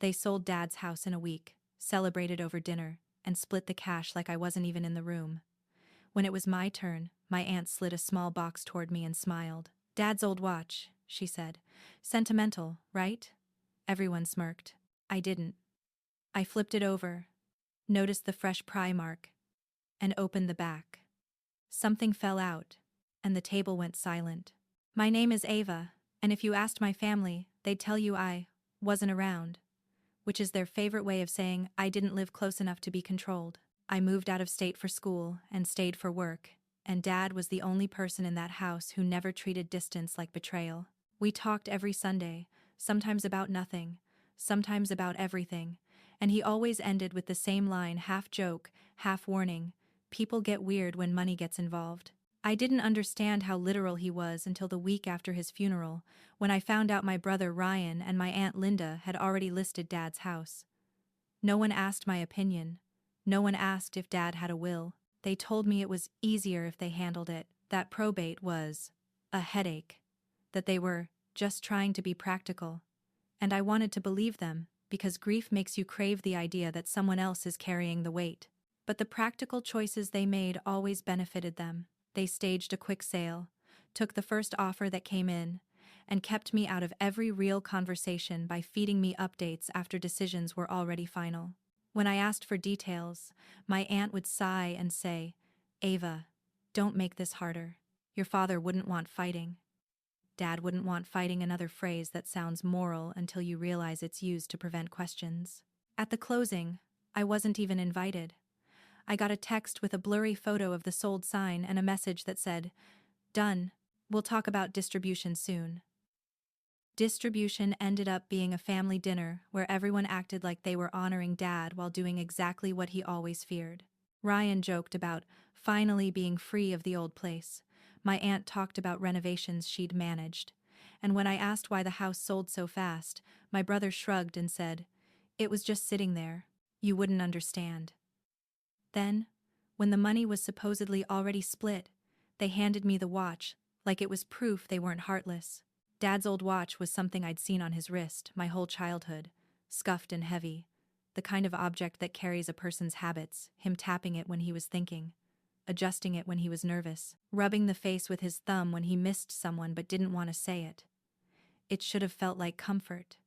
They sold Dad's house in a week, celebrated over dinner, and split the cash like I wasn't even in the room. When it was my turn, my aunt slid a small box toward me and smiled. "Dad's old watch," she said. "Sentimental, right?" Everyone smirked. I didn't. I flipped it over, noticed the fresh pry mark, and opened the back. Something fell out, and the table went silent. "My name is Ava, and if you asked my family, they'd tell you I wasn't around," which is their favorite way of saying I didn't live close enough to be controlled. I moved out of state for school and stayed for work, and Dad was the only person in that house who never treated distance like betrayal. We talked every Sunday, sometimes about nothing, sometimes about everything, and he always ended with the same line, half joke, half warning: "People get weird when money gets involved." I didn't understand how literal he was until the week after his funeral, when I found out my brother Ryan and my Aunt Linda had already listed Dad's house. No one asked my opinion. No one asked if Dad had a will. They told me it was easier if they handled it, that probate was a headache, that they were just trying to be practical. And I wanted to believe them, because grief makes you crave the idea that someone else is carrying the weight. But the practical choices they made always benefited them. They staged a quick sale, took the first offer that came in, and kept me out of every real conversation by feeding me updates after decisions were already final. When I asked for details, my aunt would sigh and say, "Ava, don't make this harder. Your father wouldn't want fighting." Dad wouldn't want fighting, another phrase that sounds moral until you realize it's used to prevent questions. At the closing, I wasn't even invited. I got a text with a blurry photo of the sold sign and a message that said, "Done. We'll talk about distribution soon." Distribution ended up being a family dinner where everyone acted like they were honoring Dad while doing exactly what he always feared. Ryan joked about finally being free of the old place. My aunt talked about renovations she'd managed. And when I asked why the house sold so fast, my brother shrugged and said, "It was just sitting there. You wouldn't understand." Then, when the money was supposedly already split, they handed me the watch, like it was proof they weren't heartless. Dad's old watch was something I'd seen on his wrist my whole childhood, scuffed and heavy, the kind of object that carries a person's habits, him tapping it when he was thinking, adjusting it when he was nervous, rubbing the face with his thumb when he missed someone but didn't want to say it. It should have felt like comfort.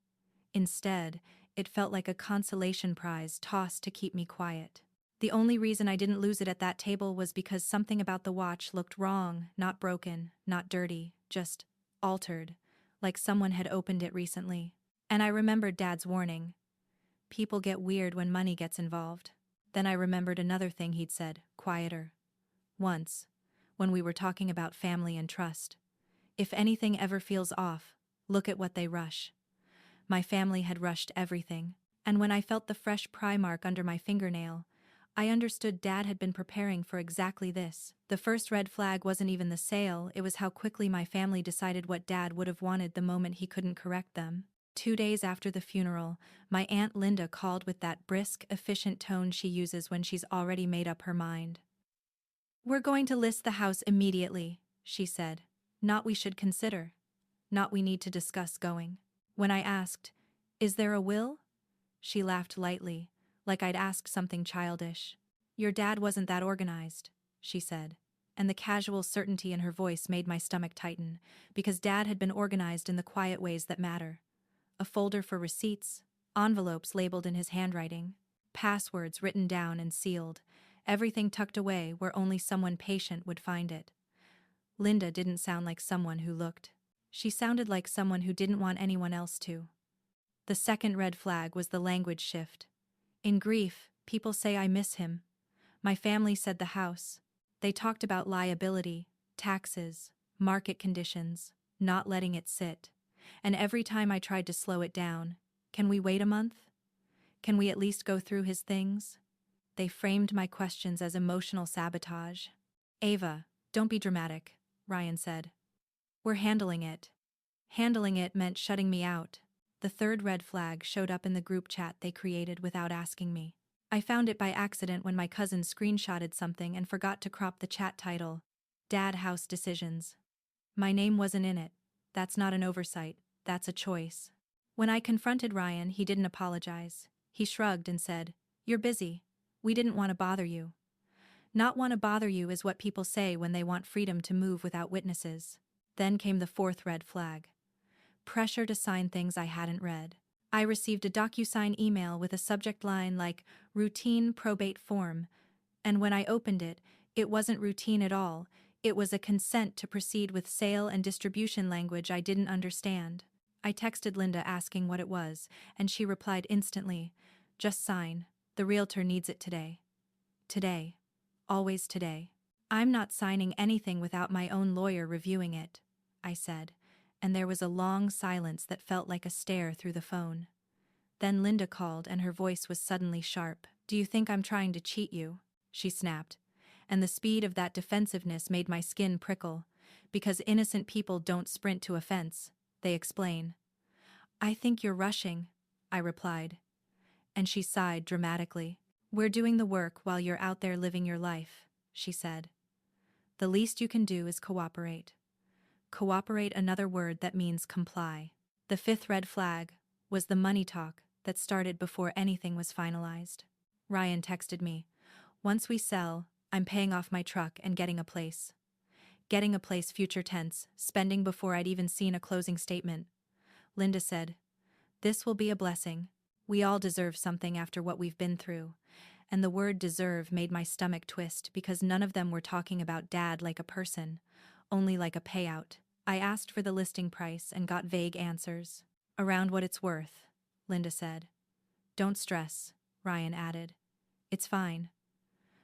Instead, it felt like a consolation prize tossed to keep me quiet. The only reason I didn't lose it at that table was because something about the watch looked wrong, not broken, not dirty, just altered, like someone had opened it recently. And I remembered Dad's warning. People get weird when money gets involved. Then I remembered another thing he'd said, quieter. Once, when we were talking about family and trust. "If anything ever feels off, look at what they rush." My family had rushed everything, and when I felt the fresh pry mark under my fingernail, I understood Dad had been preparing for exactly this. The first red flag wasn't even the sale, it was how quickly my family decided what Dad would have wanted the moment he couldn't correct them. 2 days after the funeral, my Aunt Linda called with that brisk, efficient tone she uses when she's already made up her mind. "We're going to list the house immediately," she said. "Not we should consider. Not we need to discuss going." When I asked, "Is there a will?" she laughed lightly, like I'd asked something childish. "Your dad wasn't that organized," she said, and the casual certainty in her voice made my stomach tighten, because Dad had been organized in the quiet ways that matter. A folder for receipts, envelopes labeled in his handwriting, passwords written down and sealed, everything tucked away where only someone patient would find it. Linda didn't sound like someone who looked. She sounded like someone who didn't want anyone else to. The second red flag was the language shift. In grief, people say I miss him. My family said the house. They talked about liability, taxes, market conditions, not letting it sit. And every time I tried to slow it down, "Can we wait a month? Can we at least go through his things?" They framed my questions as emotional sabotage. "Ava, don't be dramatic," Ryan said. "We're handling it." Handling it meant shutting me out. The third red flag showed up in the group chat they created without asking me. I found it by accident when my cousin screenshotted something and forgot to crop the chat title. Dad House Decisions. My name wasn't in it. That's not an oversight, that's a choice. When I confronted Ryan, he didn't apologize. He shrugged and said, "You're busy. We didn't want to bother you." Not want to bother you is what people say when they want freedom to move without witnesses. Then came the fourth red flag. Pressure to sign things I hadn't read. I received a DocuSign email with a subject line like, "Routine probate form," and when I opened it, it wasn't routine at all. It was a consent to proceed with sale and distribution language I didn't understand. I texted Linda asking what it was, and she replied instantly, "Just sign. The realtor needs it today." Today. Always today. "I'm not signing anything without my own lawyer reviewing it," I said, and there was a long silence that felt like a stare through the phone. Then Linda called and her voice was suddenly sharp. "Do you think I'm trying to cheat you?" she snapped. And the speed of that defensiveness made my skin prickle, because innocent people don't sprint to offense, they explain. "I think you're rushing," I replied. And she sighed dramatically. "We're doing the work while you're out there living your life," she said. "The least you can do is cooperate." Cooperate, another word that means comply. The fifth red flag was the money talk that started before anything was finalized. Ryan texted me, "Once we sell, I'm paying off my truck and getting a place." Getting a place, future tense, spending before I'd even seen a closing statement. Linda said, "This will be a blessing. We all deserve something after what we've been through." And the word deserve made my stomach twist because none of them were talking about Dad like a person, only like a payout. I asked for the listing price and got vague answers. "Around what it's worth," Linda said. "Don't stress," Ryan added. "It's fine."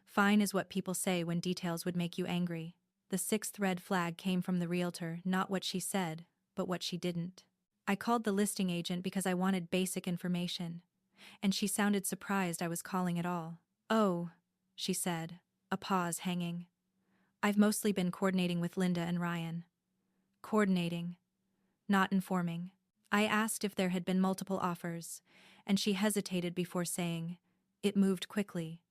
Fine is what people say when details would make you angry. The sixth red flag came from the realtor, not what she said, but what she didn't. I called the listing agent because I wanted basic information, and she sounded surprised I was calling at all. "Oh," she said, a pause hanging. "I've mostly been coordinating with Linda and Ryan." Coordinating, not informing. I asked if there had been multiple offers, and she hesitated before saying, "It moved quickly."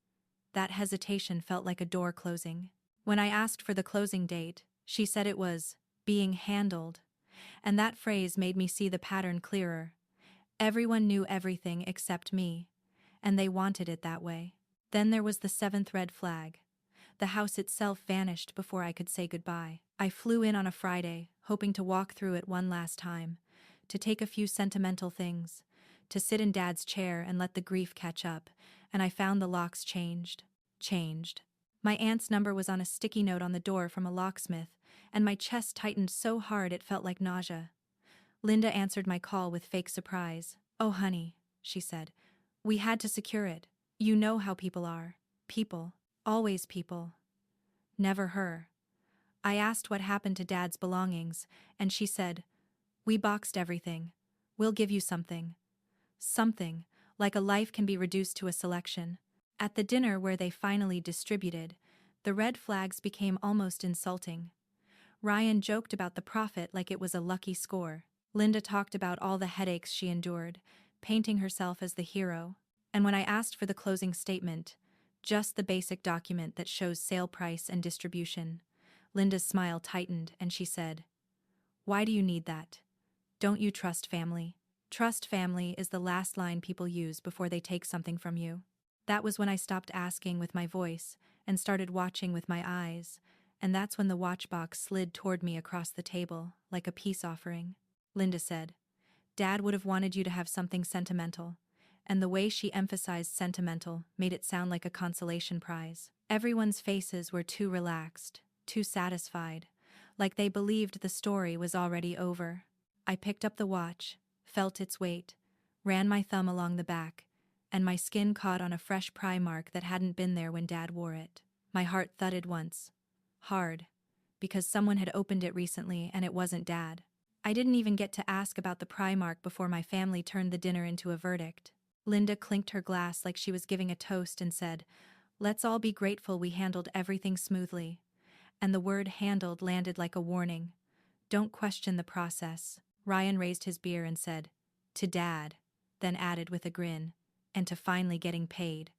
That hesitation felt like a door closing. When I asked for the closing date, she said it was being handled, and that phrase made me see the pattern clearer. Everyone knew everything except me, and they wanted it that way. Then there was the seventh red flag. The house itself vanished before I could say goodbye. I flew in on a Friday, hoping to walk through it one last time, to take a few sentimental things, to sit in Dad's chair and let the grief catch up, and I found the locks changed. My aunt's number was on a sticky note on the door from a locksmith, and my chest tightened so hard it felt like nausea. Linda answered my call with fake surprise. "Oh, honey," she said. "We had to secure it. You know how people are. People. Always people. Never her." I asked what happened to Dad's belongings, and she said, "We boxed everything. We'll give you something." Something, like a life can be reduced to a selection. At the dinner where they finally distributed, the red flags became almost insulting. Ryan joked about the profit like it was a lucky score. Linda talked about all the headaches she endured, painting herself as the hero. And when I asked for the closing statement, just the basic document that shows sale price and distribution, Linda's smile tightened and she said, "Why do you need that? Don't you trust family?" Trust family is the last line people use before they take something from you. That was when I stopped asking with my voice and started watching with my eyes, and that's when the watch box slid toward me across the table, like a peace offering. Linda said, "Dad would have wanted you to have something sentimental," and the way she emphasized sentimental made it sound like a consolation prize. Everyone's faces were too relaxed, too satisfied, like they believed the story was already over. I picked up the watch, felt its weight, ran my thumb along the back, and my skin caught on a fresh pry mark that hadn't been there when Dad wore it. My heart thudded once. Hard. Because someone had opened it recently and it wasn't Dad. I didn't even get to ask about the pry mark before my family turned the dinner into a verdict. Linda clinked her glass like she was giving a toast and said, "Let's all be grateful we handled everything smoothly." And the word handled landed like a warning. Don't question the process. Ryan raised his beer and said, "To Dad," then added with a grin, "and to finally getting paid."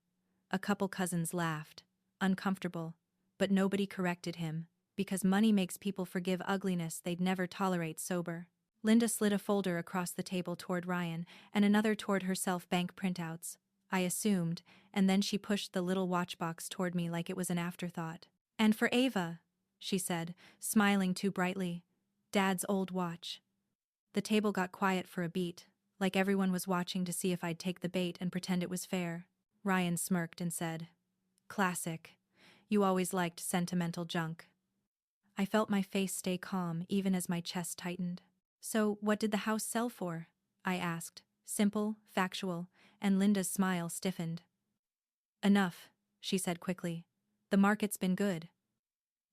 A couple cousins laughed, uncomfortable, but nobody corrected him, because money makes people forgive ugliness they'd never tolerate sober. Linda slid a folder across the table toward Ryan and another toward herself bank printouts, I assumed, and then she pushed the little watch box toward me like it was an afterthought. And for Ava, she said, smiling too brightly. Dad's old watch. The table got quiet for a beat, like everyone was watching to see if I'd take the bait and pretend it was fair. Ryan smirked and said, "Classic. You always liked sentimental junk." I felt my face stay calm even as my chest tightened. "So, what did the house sell for?" I asked, simple, factual, and Linda's smile stiffened. "Enough," she said quickly. "The market's been good."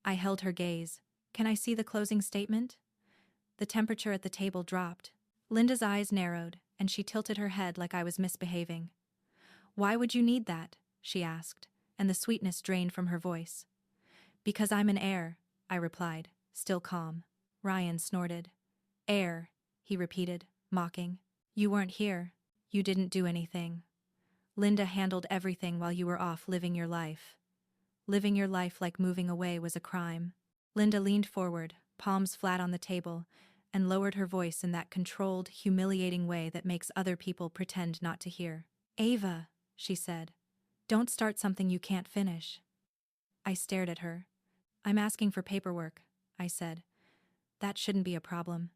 I held her gaze. "Can I see the closing statement?" The temperature at the table dropped. Linda's eyes narrowed, and she tilted her head like I was misbehaving. "Why would you need that?" she asked, and the sweetness drained from her voice. "Because I'm an heir," I replied, still calm. Ryan snorted. "Heir," he repeated, mocking. "You weren't here. You didn't do anything. Linda handled everything while you were off living your life. Living your life like moving away was a crime." Linda leaned forward, palms flat on the table, and lowered her voice in that controlled, humiliating way that makes other people pretend not to hear. "Ava," she said, "don't start something you can't finish." I stared at her. "I'm asking for paperwork," I said. "That shouldn't be a problem."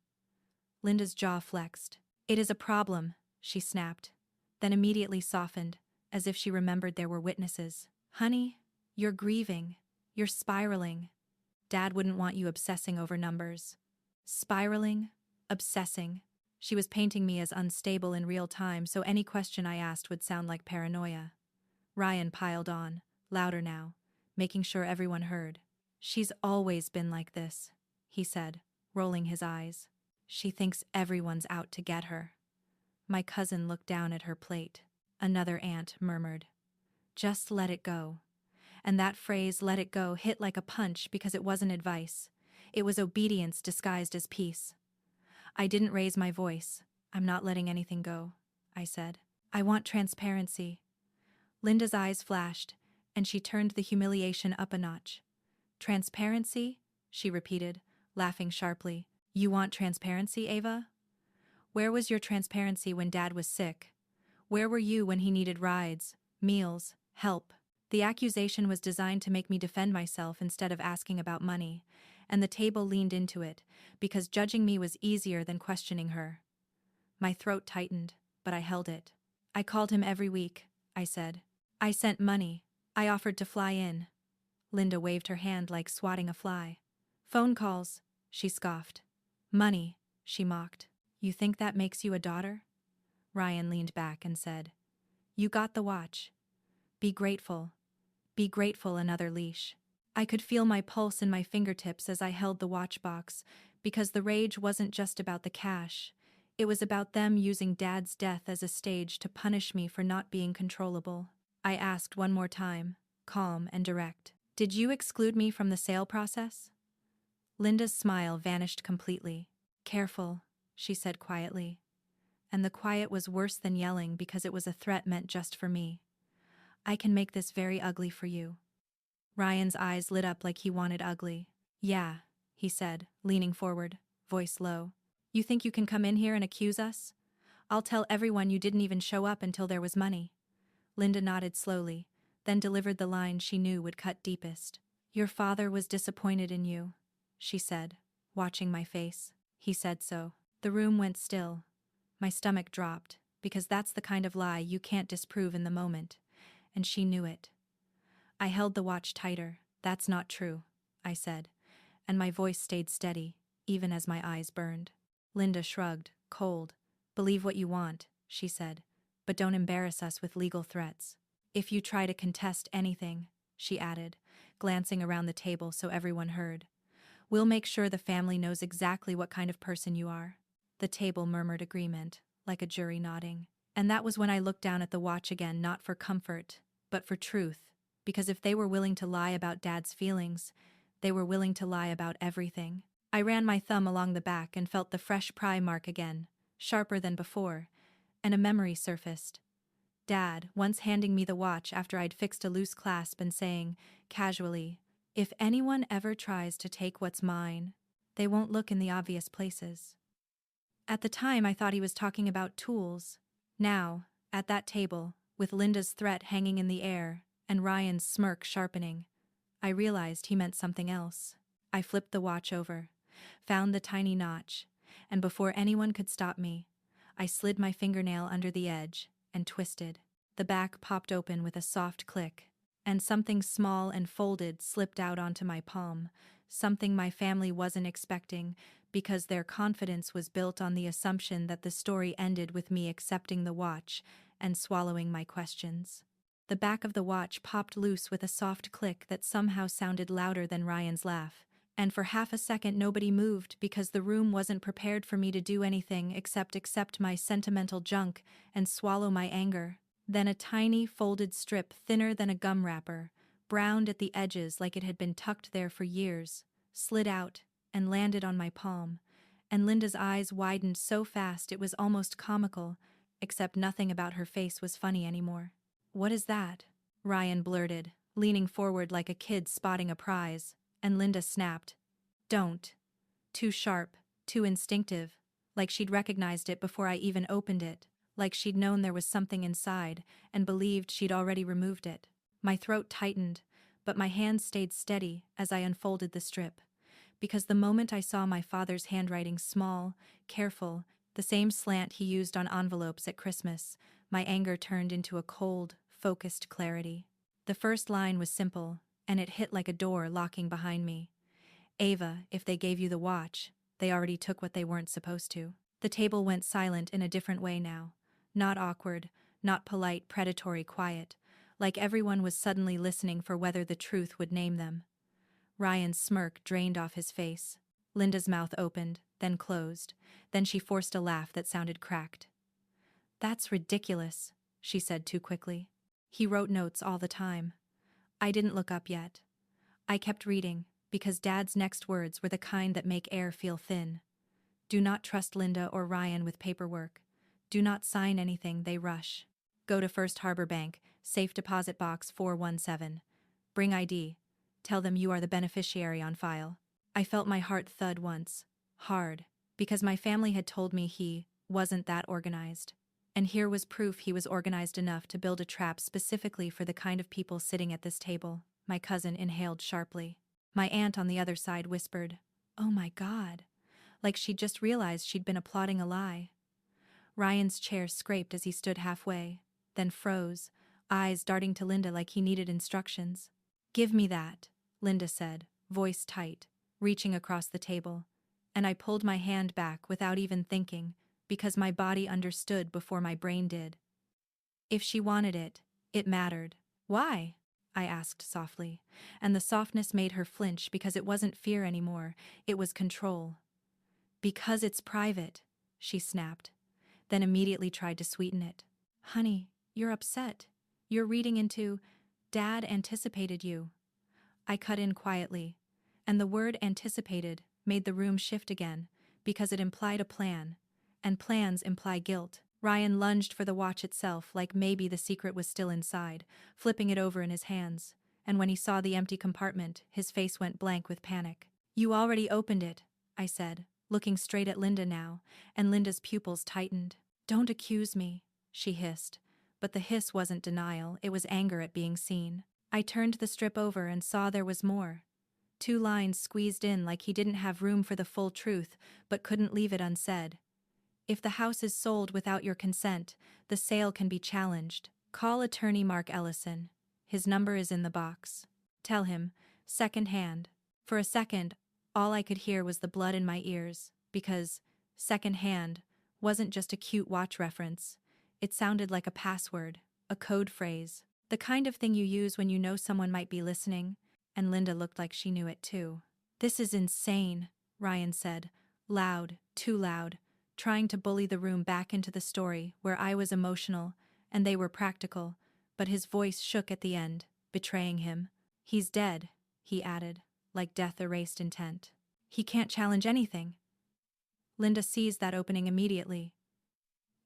Linda's jaw flexed. "It is a problem," she snapped, then immediately softened, as if she remembered there were witnesses. "Honey, you're grieving. You're spiraling. Dad wouldn't want you obsessing over numbers." Spiraling? Obsessing. She was painting me as unstable in real time, so any question I asked would sound like paranoia. Ryan piled on, louder now, making sure everyone heard. "She's always been like this," he said, rolling his eyes. "She thinks everyone's out to get her." My cousin looked down at her plate. Another aunt murmured, "Just let it go." And that phrase, "let it go," hit like a punch because it wasn't advice. It was obedience disguised as peace. I didn't raise my voice. "I'm not letting anything go," I said. "I want transparency." Linda's eyes flashed, and she turned the humiliation up a notch. "Transparency?" she repeated, laughing sharply. "You want transparency, Ava? Where was your transparency when Dad was sick? Where were you when he needed rides, meals, help?" The accusation was designed to make me defend myself instead of asking about money, and the table leaned into it, because judging me was easier than questioning her. My throat tightened, but I held it. "I called him every week," I said. "I sent money. I offered to fly in." Linda waved her hand like swatting a fly. "Phone calls," she scoffed. "Money," she mocked. "You think that makes you a daughter?" Ryan leaned back and said, "You got the watch. Be grateful. Be grateful." Another leash. I could feel my pulse in my fingertips as I held the watch box, because the rage wasn't just about the cash. It was about them using Dad's death as a stage to punish me for not being controllable. I asked one more time, calm and direct. "Did you exclude me from the sale process?" Linda's smile vanished completely. "Careful," she said quietly. And the quiet was worse than yelling because it was a threat meant just for me. "I can make this very ugly for you." Ryan's eyes lit up like he wanted ugly. "Yeah," he said, leaning forward, voice low. "You think you can come in here and accuse us? I'll tell everyone you didn't even show up until there was money." Linda nodded slowly, then delivered the line she knew would cut deepest. "Your father was disappointed in you," she said, watching my face. "He said so." The room went still. My stomach dropped, because that's the kind of lie you can't disprove in the moment, and she knew it. I held the watch tighter. "That's not true," I said, and my voice stayed steady, even as my eyes burned. Linda shrugged, cold. "Believe what you want," she said, "but don't embarrass us with legal threats. If you try to contest anything," she added, glancing around the table so everyone heard, "we'll make sure the family knows exactly what kind of person you are." The table murmured agreement, like a jury nodding. And that was when I looked down at the watch again, not for comfort, but for truth. Because if they were willing to lie about Dad's feelings, they were willing to lie about everything. I ran my thumb along the back and felt the fresh pry mark again, sharper than before, and a memory surfaced. Dad, once handing me the watch after I'd fixed a loose clasp and saying, casually, "If anyone ever tries to take what's mine, they won't look in the obvious places." At the time, I thought he was talking about tools. Now, at that table, with Linda's threat hanging in the air and Ryan's smirk sharpening, I realized he meant something else. I flipped the watch over, found the tiny notch, and before anyone could stop me, I slid my fingernail under the edge and twisted. The back popped open with a soft click, and something small and folded slipped out onto my palm, something my family wasn't expecting because their confidence was built on the assumption that the story ended with me accepting the watch and swallowing my questions. The back of the watch popped loose with a soft click that somehow sounded louder than Ryan's laugh, and for half a second nobody moved because the room wasn't prepared for me to do anything except accept my sentimental junk and swallow my anger. Then a tiny, folded strip thinner than a gum wrapper, browned at the edges like it had been tucked there for years, slid out and landed on my palm, and Linda's eyes widened so fast it was almost comical, except nothing about her face was funny anymore. "What is that?" Ryan blurted, leaning forward like a kid spotting a prize, and Linda snapped. "Don't." Too sharp, too instinctive, like she'd recognized it before I even opened it, like she'd known there was something inside and believed she'd already removed it. My throat tightened, but my hands stayed steady as I unfolded the strip, because the moment I saw my father's handwriting small, careful, the same slant he used on envelopes at Christmas, my anger turned into a cold, focused clarity. The first line was simple, and it hit like a door locking behind me. "Ava, if they gave you the watch, they already took what they weren't supposed to." The table went silent in a different way now. Not awkward, not polite, predatory quiet, like everyone was suddenly listening for whether the truth would name them. Ryan's smirk drained off his face. Linda's mouth opened, then closed, then she forced a laugh that sounded cracked. "That's ridiculous," she said too quickly. "He wrote notes all the time." I didn't look up yet. I kept reading, because Dad's next words were the kind that make air feel thin. "Do not trust Linda or Ryan with paperwork. Do not sign anything they rush. Go to First Harbor Bank, safe deposit box 417. Bring ID. Tell them you are the beneficiary on file." I felt my heart thud once, hard, because my family had told me he wasn't that organized. And here was proof he was organized enough to build a trap specifically for the kind of people sitting at this table. My cousin inhaled sharply. My aunt on the other side whispered, "Oh my God," like she'd just realized she'd been applauding a lie. Ryan's chair scraped as he stood halfway, then froze, eyes darting to Linda like he needed instructions. "Give me that," Linda said, voice tight, reaching across the table, and I pulled my hand back without even thinking, because my body understood before my brain did. If she wanted it, it mattered. "Why?" I asked softly, and the softness made her flinch because it wasn't fear anymore, it was control. "Because it's private," she snapped, then immediately tried to sweeten it. "Honey, you're upset. You're reading into, Dad anticipated you." I cut in quietly, and the word anticipated made the room shift again, because it implied a plan, and plans imply guilt. Ryan lunged for the watch itself like maybe the secret was still inside, flipping it over in his hands, and when he saw the empty compartment, his face went blank with panic. "You already opened it," I said, looking straight at Linda now, and Linda's pupils tightened. "Don't accuse me," she hissed, but the hiss wasn't denial, it was anger at being seen. I turned the strip over and saw there was more. 2 lines squeezed in like he didn't have room for the full truth, but couldn't leave it unsaid. "If the house is sold without your consent, the sale can be challenged. Call attorney Mark Ellison. His number is in the box. Tell him, second hand." For a second, all I could hear was the blood in my ears, because second hand wasn't just a cute watch reference. It sounded like a password, a code phrase, the kind of thing you use when you know someone might be listening, and Linda looked like she knew it too. "This is insane," Ryan said, loud, too loud, trying to bully the room back into the story where I was emotional and they were practical, but his voice shook at the end, betraying him. "He's dead," he added, like death erased intent. "He can't challenge anything." Linda seized that opening immediately.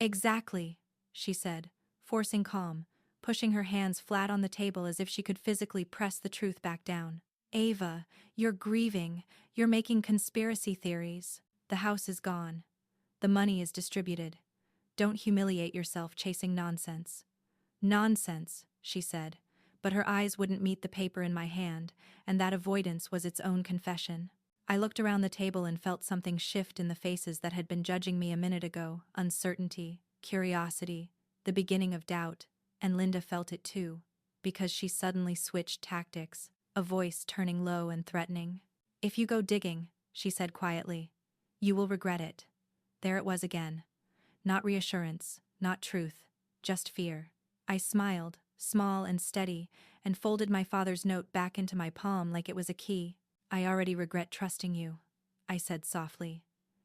"Exactly," she said, forcing calm, pushing her hands flat on the table as if she could physically press the truth back down. "Ava, you're grieving, you're making conspiracy theories. The house is gone. The money is distributed. Don't humiliate yourself chasing nonsense. Nonsense, she said, but her eyes wouldn't meet the paper in my hand, and that avoidance was its own confession. I looked around the table and felt something shift in the faces that had been judging me a minute ago: uncertainty, curiosity, the beginning of doubt, and Linda felt it too, because she suddenly switched tactics, a voice turning low and threatening. If you go digging, she said quietly, you will regret it. There it was again. Not reassurance, not truth, just fear. I smiled, small and steady, and folded my father's note back into my palm like it was a key. I already regret trusting you, I said softly.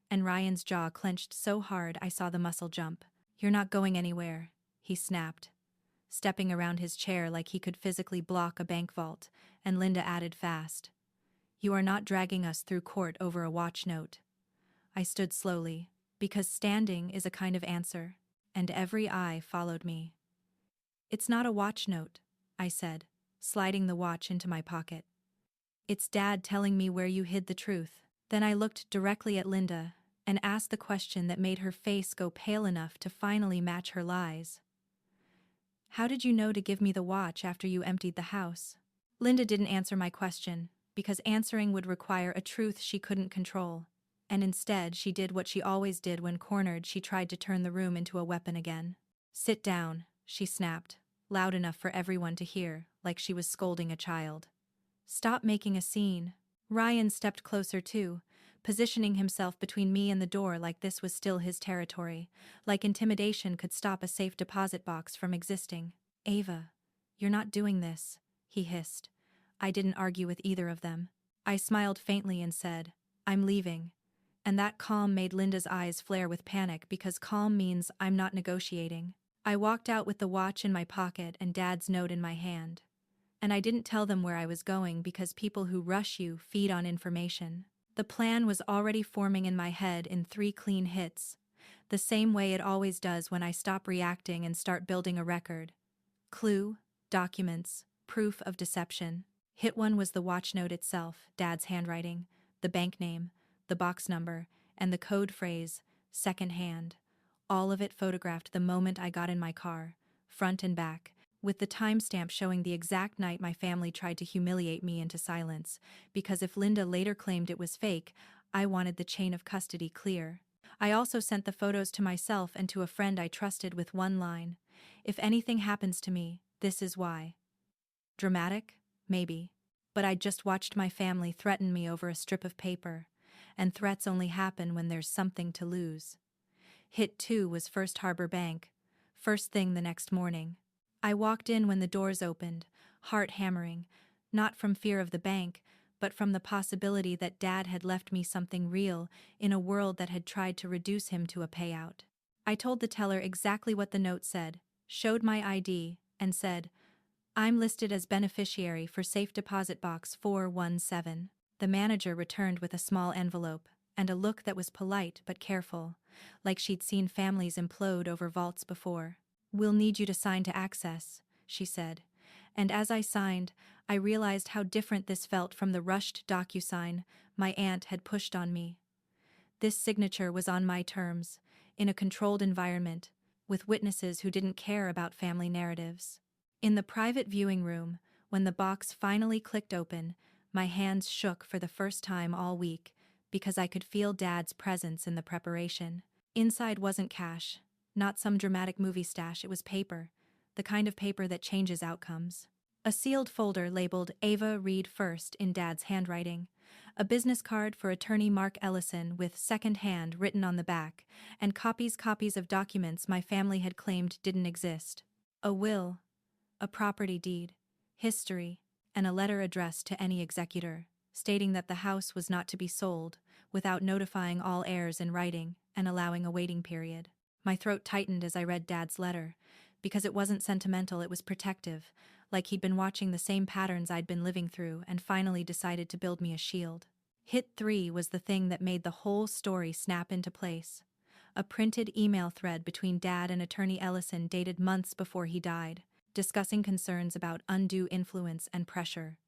And Ryan's jaw clenched so hard I saw the muscle jump. You're not going anywhere, he snapped, stepping around his chair like he could physically block a bank vault, and Linda added fast. You are not dragging us through court over a watch note. I stood slowly, because standing is a kind of answer, and every eye followed me. It's not a watch note, I said, sliding the watch into my pocket. It's Dad telling me where you hid the truth. Then I looked directly at Linda and asked the question that made her face go pale enough to finally match her lies. How did you know to give me the watch after you emptied the house? Linda didn't answer my question, because answering would require a truth she couldn't control, and instead she did what she always did when cornered. She tried to turn the room into a weapon again. Sit down, she snapped, loud enough for everyone to hear, like she was scolding a child. Stop making a scene. Ryan stepped closer too, positioning himself between me and the door like this was still his territory, like intimidation could stop a safe deposit box from existing. Ava, you're not doing this, he hissed. I didn't argue with either of them. I smiled faintly and said, I'm leaving. And that calm made Linda's eyes flare with panic, because calm means I'm not negotiating. I walked out with the watch in my pocket and Dad's note in my hand. And I didn't tell them where I was going, because people who rush you feed on information. The plan was already forming in my head in 3 clean hits, the same way it always does when I stop reacting and start building a record. Clue, documents, proof of deception. Hit 1 was the watch note itself, Dad's handwriting, the bank name, the box number, and the code phrase, second hand. All of it photographed the moment I got in my car, front and back, with the timestamp showing the exact night my family tried to humiliate me into silence, because if Linda later claimed it was fake, I wanted the chain of custody clear. I also sent the photos to myself and to a friend I trusted with one line: if anything happens to me, this is why. Dramatic? Maybe. But I'd just watched my family threaten me over a strip of paper, and threats only happen when there's something to lose. Hit 2 was First Harbor Bank, first thing the next morning. I walked in when the doors opened, heart hammering, not from fear of the bank, but from the possibility that Dad had left me something real in a world that had tried to reduce him to a payout. I told the teller exactly what the note said, showed my ID, and said, I'm listed as beneficiary for safe deposit box 417. The manager returned with a small envelope, and a look that was polite but careful, like she'd seen families implode over vaults before. We'll need you to sign to access, she said, and as I signed, I realized how different this felt from the rushed DocuSign my aunt had pushed on me. This signature was on my terms, in a controlled environment, with witnesses who didn't care about family narratives. In the private viewing room, when the box finally clicked open, my hands shook for the first time all week, because I could feel Dad's presence in the preparation. Inside wasn't cash, not some dramatic movie stash, it was paper, the kind of paper that changes outcomes. A sealed folder labeled Ava Read First in Dad's handwriting, a business card for attorney Mark Ellison with second hand written on the back, and copies of documents my family had claimed didn't exist. A will, a property deed, history, and a letter addressed to any executor, stating that the house was not to be sold, without notifying all heirs in writing and allowing a waiting period. My throat tightened as I read Dad's letter, because it wasn't sentimental, it was protective, like he'd been watching the same patterns I'd been living through and finally decided to build me a shield. Hit 3 was the thing that made the whole story snap into place. A printed email thread between Dad and attorney Ellison dated months before he died, discussing concerns about undue influence and pressure,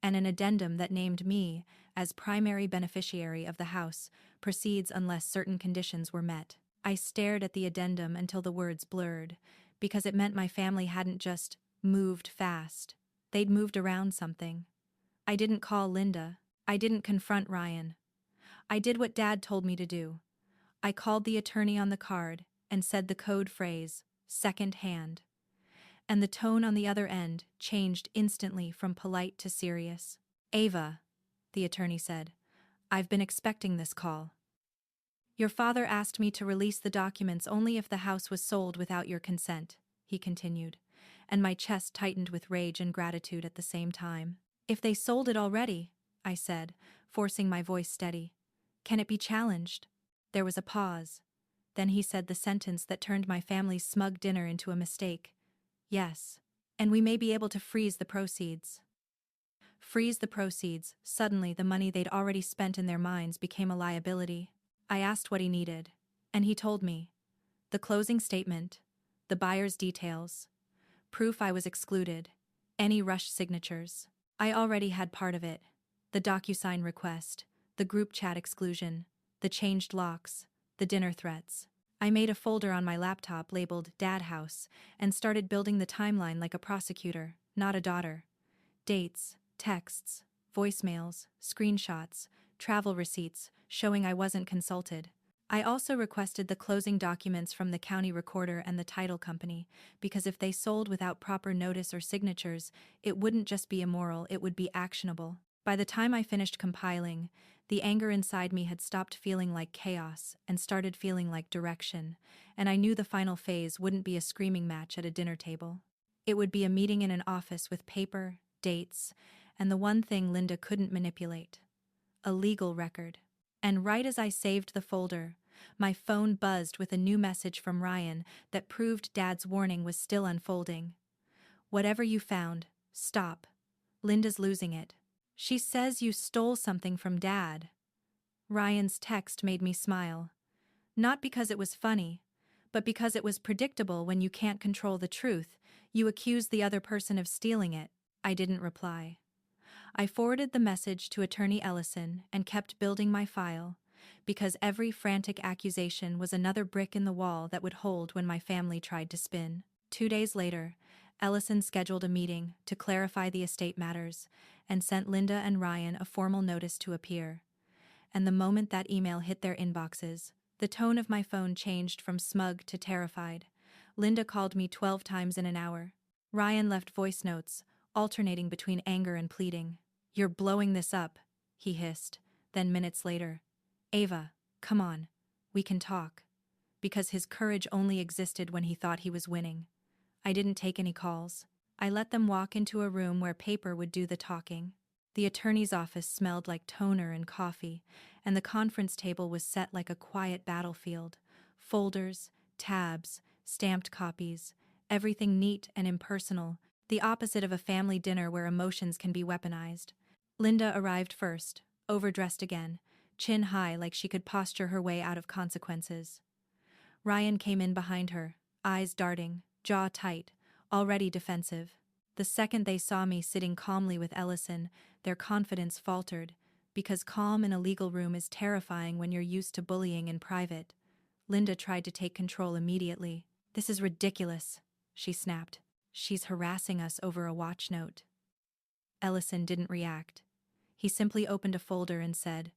and an addendum that named me as primary beneficiary of the house, proceeds unless certain conditions were met. I stared at the addendum until the words blurred, because it meant my family hadn't just moved fast. They'd moved around something. I didn't call Linda. I didn't confront Ryan. I did what Dad told me to do. I called the attorney on the card and said the code phrase, second hand. And the tone on the other end changed instantly from polite to serious. "Ava," the attorney said, "I've been expecting this call. Your father asked me to release the documents only if the house was sold without your consent," he continued, and my chest tightened with rage and gratitude at the same time. "If they sold it already," I said, forcing my voice steady, "can it be challenged?" There was a pause. Then he said the sentence that turned my family's smug dinner into a mistake. "Yes. And we may be able to freeze the proceeds." Freeze the proceeds. Suddenly the money they'd already spent in their minds became a liability. I asked what he needed, and he told me. The closing statement, the buyer's details, proof I was excluded, any rush signatures. I already had part of it. The DocuSign request, the group chat exclusion, the changed locks, the dinner threats. I made a folder on my laptop labeled Dad House and started building the timeline like a prosecutor, not a daughter. Dates, texts, voicemails, screenshots, travel receipts showing I wasn't consulted. I also requested the closing documents from the county recorder and the title company, because if they sold without proper notice or signatures, it wouldn't just be immoral, it would be actionable. By the time I finished compiling, the anger inside me had stopped feeling like chaos and started feeling like direction, and I knew the final phase wouldn't be a screaming match at a dinner table. It would be a meeting in an office with paper, dates, and the one thing Linda couldn't manipulate: a legal record. And right as I saved the folder, my phone buzzed with a new message from Ryan that proved Dad's warning was still unfolding. "Whatever you found, stop. Linda's losing it. She says you stole something from Dad." Ryan's text made me smile. Not because it was funny, but because it was predictable. When you can't control the truth, you accuse the other person of stealing it. I didn't reply. I forwarded the message to Attorney Ellison and kept building my file, because every frantic accusation was another brick in the wall that would hold when my family tried to spin. 2 days later, Ellison scheduled a meeting to clarify the estate matters and sent Linda and Ryan a formal notice to appear. And the moment that email hit their inboxes, the tone of my phone changed from smug to terrified. Linda called me 12 times in an hour. Ryan left voice notes, alternating between anger and pleading. "You're blowing this up," he hissed. Then minutes later, "Ava, come on, we can talk." Because his courage only existed when he thought he was winning. I didn't take any calls. I let them walk into a room where paper would do the talking. The attorney's office smelled like toner and coffee, and the conference table was set like a quiet battlefield. Folders, tabs, stamped copies, everything neat and impersonal, the opposite of a family dinner where emotions can be weaponized. Linda arrived first, overdressed again, chin high like she could posture her way out of consequences. Ryan came in behind her, eyes darting, jaw tight, already defensive. The second they saw me sitting calmly with Ellison, their confidence faltered, because calm in a legal room is terrifying when you're used to bullying in private. Linda tried to take control immediately. "This is ridiculous," she snapped. "She's harassing us over a watch note." Ellison didn't react. He simply opened a folder and said,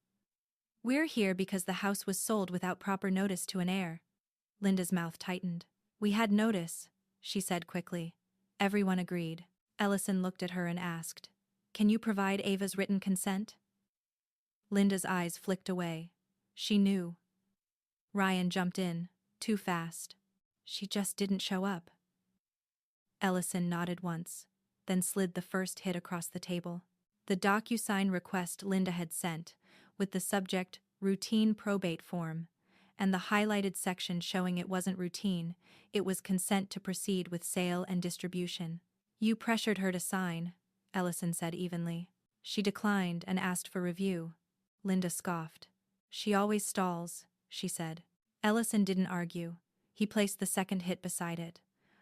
"We're here because the house was sold without proper notice to an heir." Linda's mouth tightened. "We had notice," she said quickly. Everyone agreed. Ellison looked at her and asked, "Can you provide Ava's written consent?" Linda's eyes flicked away. She knew. Ryan jumped in, too fast. "She just didn't show up." Ellison nodded once, then slid the first hit across the table. The DocuSign request Linda had sent, with the subject "routine probate form," and the highlighted section showing it wasn't routine, it was consent to proceed with sale and distribution. "You pressured her to sign," Ellison said evenly. "She declined and asked for review." Linda scoffed. "She always stalls," she said. Ellison didn't argue. He placed the second hit beside it.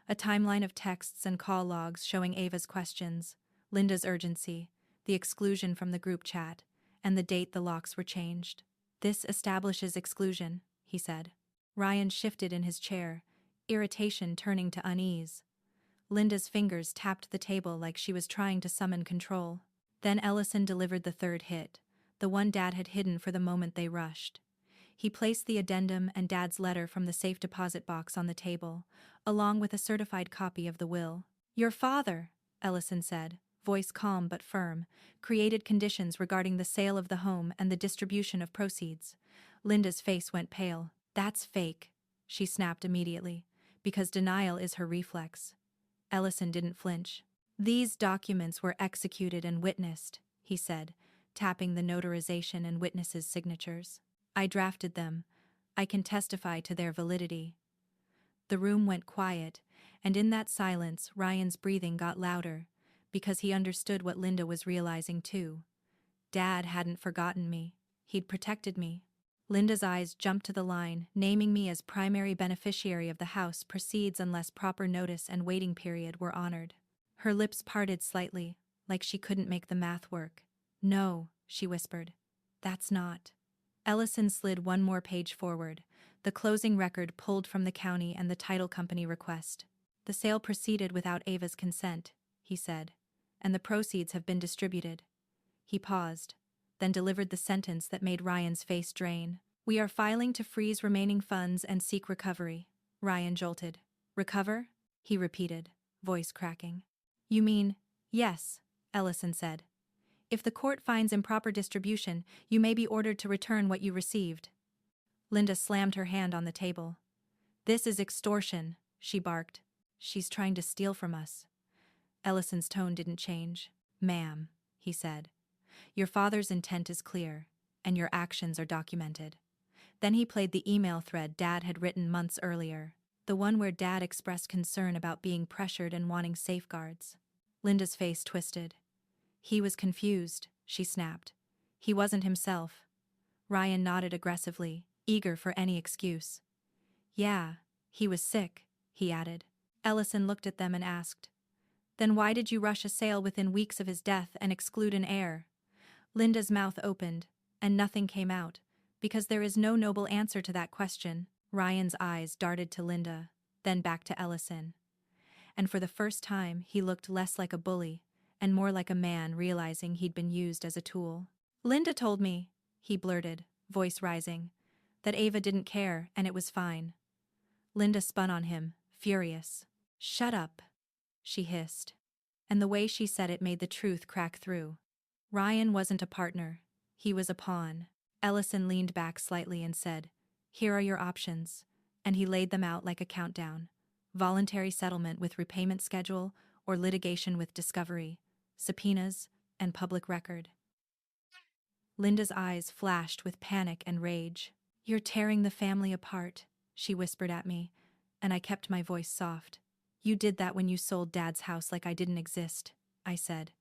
A timeline of texts and call logs showing Ava's questions, Linda's urgency, the exclusion from the group chat, and the date the locks were changed. This establishes exclusion, he said. Ryan shifted in his chair, irritation turning to unease. Linda's fingers tapped the table like she was trying to summon control. Then Ellison delivered the third hit, the one Dad had hidden for the moment they rushed. He placed the addendum and Dad's letter from the safe deposit box on the table, along with a certified copy of the will. Your father, Ellison said, voice calm but firm, created conditions regarding the sale of the home and the distribution of proceeds. Linda's face went pale. That's fake, she snapped immediately, because denial is her reflex. Ellison didn't flinch. These documents were executed and witnessed, he said, tapping the notarization and witnesses' signatures. I drafted them. I can testify to their validity. The room went quiet, and in that silence Ryan's breathing got louder, because he understood what Linda was realizing too. Dad hadn't forgotten me. He'd protected me. Linda's eyes jumped to the line, naming me as primary beneficiary of the house proceeds unless proper notice and waiting period were honored. Her lips parted slightly, like she couldn't make the math work. No, she whispered. That's not. Ellison slid one more page forward, the closing record pulled from the county and the title company request. The sale proceeded without Ava's consent, he said, and the proceeds have been distributed. He paused, then delivered the sentence that made Ryan's face drain. We are filing to freeze remaining funds and seek recovery. Ryan jolted. Recover? He repeated, voice cracking. You mean, yes, Ellison said. If the court finds improper distribution, you may be ordered to return what you received. Linda slammed her hand on the table. This is extortion, she barked. She's trying to steal from us. Ellison's tone didn't change. Ma'am, he said. Your father's intent is clear, and your actions are documented. Then he played the email thread Dad had written months earlier, the one where Dad expressed concern about being pressured and wanting safeguards. Linda's face twisted. He was confused, she snapped. He wasn't himself. Ryan nodded aggressively, eager for any excuse. Yeah, he was sick, he added. Ellison looked at them and asked, Then why did you rush a sale within weeks of his death and exclude an heir? Linda's mouth opened, and nothing came out, because there is no noble answer to that question. Ryan's eyes darted to Linda, then back to Ellison. And for the first time, he looked less like a bully, and more like a man realizing he'd been used as a tool. Linda told me, he blurted, voice rising, that Ava didn't care and it was fine. Linda spun on him, furious. Shut up, she hissed. And the way she said it made the truth crack through. Ryan wasn't a partner. He was a pawn. Ellison leaned back slightly and said, Here are your options. And he laid them out like a countdown. Voluntary settlement with repayment schedule or litigation with discovery, subpoenas, and public record. Linda's eyes flashed with panic and rage. You're tearing the family apart, she whispered at me, and I kept my voice soft. You did that when you sold Dad's house like I didn't exist, I said.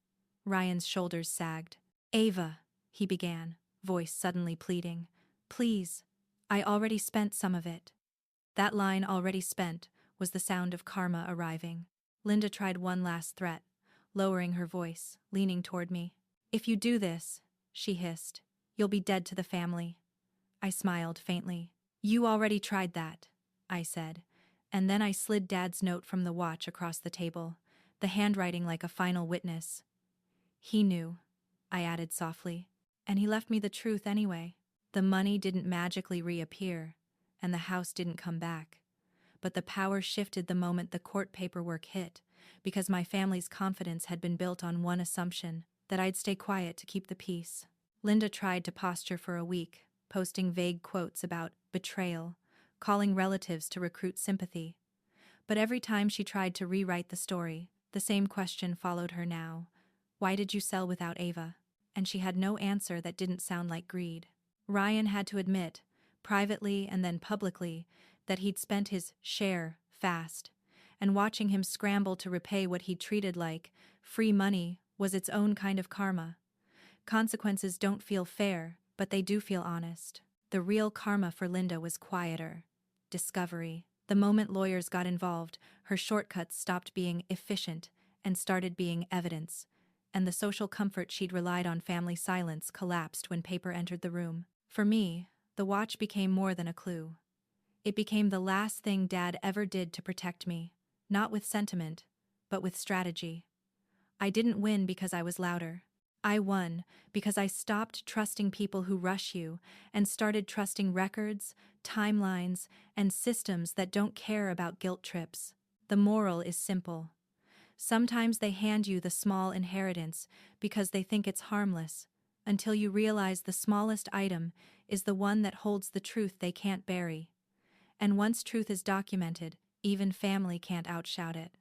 Ryan's shoulders sagged. Ava, he began, voice suddenly pleading. Please, I already spent some of it. That line, already spent, was the sound of karma arriving. Linda tried one last threat, lowering her voice, leaning toward me. If you do this, she hissed, you'll be dead to the family. I smiled faintly. You already tried that, I said, and then I slid Dad's note from the watch across the table, the handwriting like a final witness. He knew, I added softly, and he left me the truth anyway. The money didn't magically reappear, and the house didn't come back. But the power shifted the moment the court paperwork hit, because my family's confidence had been built on one assumption, that I'd stay quiet to keep the peace. Linda tried to posture for a week, posting vague quotes about betrayal, calling relatives to recruit sympathy. But every time she tried to rewrite the story, the same question followed her now. Why did you sell without Ava? And she had no answer that didn't sound like greed. Ryan had to admit, privately and then publicly, that he'd spent his share fast, and watching him scramble to repay what he'd treated like free money was its own kind of karma. Consequences don't feel fair, but they do feel honest. The real karma for Linda was quieter. Discovery. The moment lawyers got involved, her shortcuts stopped being efficient and started being evidence, and the social comfort she'd relied on, family silence, collapsed when paper entered the room. For me, the watch became more than a clue. It became the last thing Dad ever did to protect me, not with sentiment, but with strategy. I didn't win because I was louder. I won because I stopped trusting people who rush you and started trusting records, timelines, and systems that don't care about guilt trips. The moral is simple. Sometimes they hand you the small inheritance because they think it's harmless, until you realize the smallest item is the one that holds the truth they can't bury. And once truth is documented, even family can't outshout it.